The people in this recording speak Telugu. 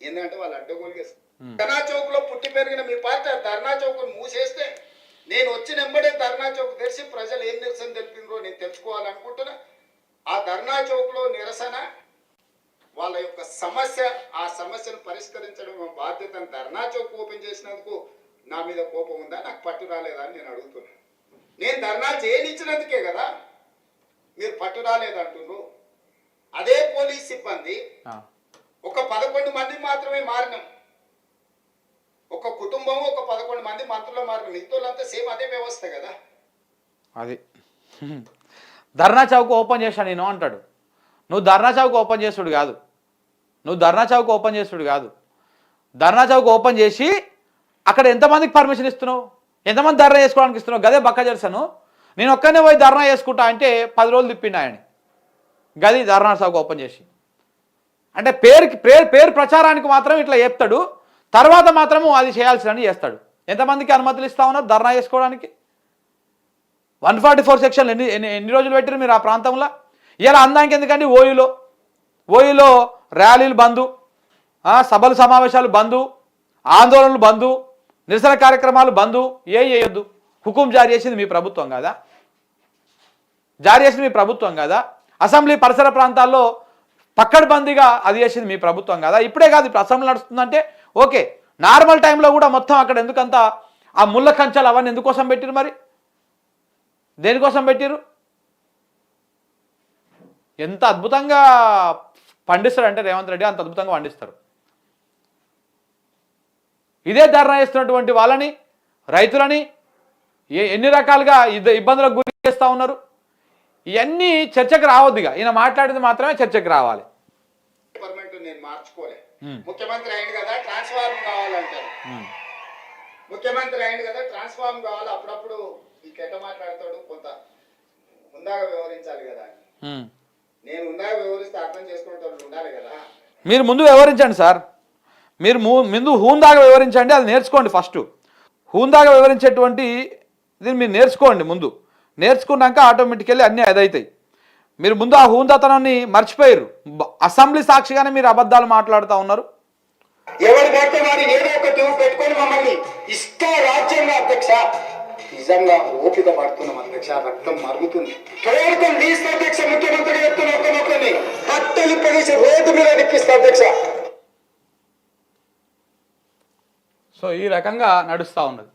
ఏంటంటే వాళ్ళు అడ్డగోలుగా ధర్నా చౌక్ లో పుట్టి పెరిగిన మీ పార్టీ ధర్నా చౌక్ మూసేస్తే నేను వచ్చిన వెంబడే ధర్నా చౌక్ తెరిచి ప్రజలు ఏం నిరసన తెలిపినరో నేను తెలుసుకోవాలనుకుంటున్నా. ఆ ధర్నా చౌక్ లో నిరసన వాళ్ళ యొక్క సమస్య, ఆ సమస్యను పరిష్కరించడం బాధ్యతను ధర్నా చౌక్ ఓపెన్ చేసినందుకు నా మీద కోపం ఉందా, నాకు పట్టు రాలేదా అని నేను అడుగుతున్నా. నేను ధర్నా చేయనిచ్చినందుకే కదా మీరు పట్టు రాలేదంటున్నారు. అదే పోలీస్ సిబ్బంది ఒక 11 మంది మాత్రమే మారినాం. ఒక కుటుంబం ఒక 11 మంది మంత్రులు మారినాం. మిగతాలంతా సేమ్ అదే వ్యవస్థ కదా. అది ధర్నా చౌక్ ఓపెన్ చేశాను నేను అంటాడు. నువ్వు ధర్నా చౌక్ ఓపెన్ చేసుడు కాదు, ధర్నా చౌక్ ఓపెన్ చేసి అక్కడ ఎంతమందికి పర్మిషన్ ఇస్తున్నావు, ఎంతమంది ధర్నా చేసుకోవడానికి ఇస్తున్నావు? గదే బక్క చేశాను. నేను ఒక్కనే పోయి ధర్నా చేసుకుంటా అంటే 10 రోజులు తిప్పిండు ఆయన. గది ధర్నా చౌక్ ఓపెన్ చేసి అంటే పేరు ప్రచారానికి మాత్రం ఇట్లా చెప్తాడు, తర్వాత మాత్రము అది చేయాల్సినని చేస్తాడు. ఎంతమందికి అనుమతులు ఇస్తా ఉన్నారు ధర్నా చేసుకోవడానికి? 144 సెక్షన్లు ఎన్ని రోజులు పెట్టారు మీరు ఆ ప్రాంతంలో? ఇలా అందానికి ఎందుకండి ఓయూలో ర్యాలీలు బంధు, సభలు సమావేశాలు బంధు, ఆందోళనలు బంధు, నిరసన కార్యక్రమాలు బంధు చేయొద్దు. హుకుం జారీ చేసింది మీ ప్రభుత్వం కాదా? అసెంబ్లీ పరిసర ప్రాంతాల్లో పక్కడబందీగా అది చేసింది మీ ప్రభుత్వం కాదా? ఇప్పుడే కాదు, ఇప్పుడు అసెంబ్లీ నడుస్తుందంటే ఓకే. నార్మల్ టైంలో కూడా మొత్తం అక్కడ ఎందుకంత ఆ ముళ్ళ కంచాలు అవన్నీ ఎందుకోసం పెట్టిరు? మరి దేనికోసం పెట్టిరు? ఎంత అద్భుతంగా పండిస్తాడంటే రేవంత్ రెడ్డి అంత అద్భుతంగా పండిస్తారు. ఇదే ధర్నా చేస్తున్నటువంటి వాళ్ళని, రైతులని ఎన్ని రకాలుగా ఇబ్బందులకు గురి చేస్తూ ఉన్నారు. ఇవన్నీ చర్చకు రావద్దుగా. ఈయన మాట్లాడేది మాత్రమే చర్చకు రావాలి. నేను మార్చుకోలే. ముఖ్యమంత్రి అయింది కదా ట్రాన్స్ఫార్మ్ కావాలంటారు. ముఖ్యమంత్రి అయింది కదా ట్రాన్స్ఫార్మ్ కావాలి. అప్పుడప్పుడు ఈ కెట్ట మాట్లాడతాడు, కొంత ముందాగా వ్యవహరించాలి కదా. నేను ముందాగా వ్యవహరిస్తే అర్థం చేసుకునేటప్పుడు ఉండాలి కదా. మీరు ముందు వ్యవహరించండి సార్, మీరు ముందు హూందాగా వివరించండి, అది నేర్చుకోండి. ఫస్ట్ హూందాగా వివరించేటువంటి దీన్ని మీరు నేర్చుకోండి. ముందు నేర్చుకున్నాక ఆటోమేటికల్లీ అన్నీ అదవుతాయి. మీరు ముందు ఆ హూందాతనాన్ని మర్చిపోయారు. అసెంబ్లీ సాక్షిగానే మీరు అబద్ధాలు మాట్లాడుతూ ఉన్నారు. ఎవరు పడితే వారి ఏదో ఒక ట్యూబ్ పెట్టుకొని మమ్మల్ని ఇష్ట రాజ్యంగా అధ్యక్ష, నిజంగా ఓపిక పడుతున్నాం అధ్యక్ష, రక్తం మరుగుతుంది. కేవలం తీస్తే అధ్యక్ష, ముఖ్యమంత్రి చెప్తున్న ఒక్కరిని పట్టలు ప్రదేశం రోడ్డు మీద నిప్పిస్తా అధ్యక్ష. సో ఈ రకంగా నడుస్తూ ఉన్నది.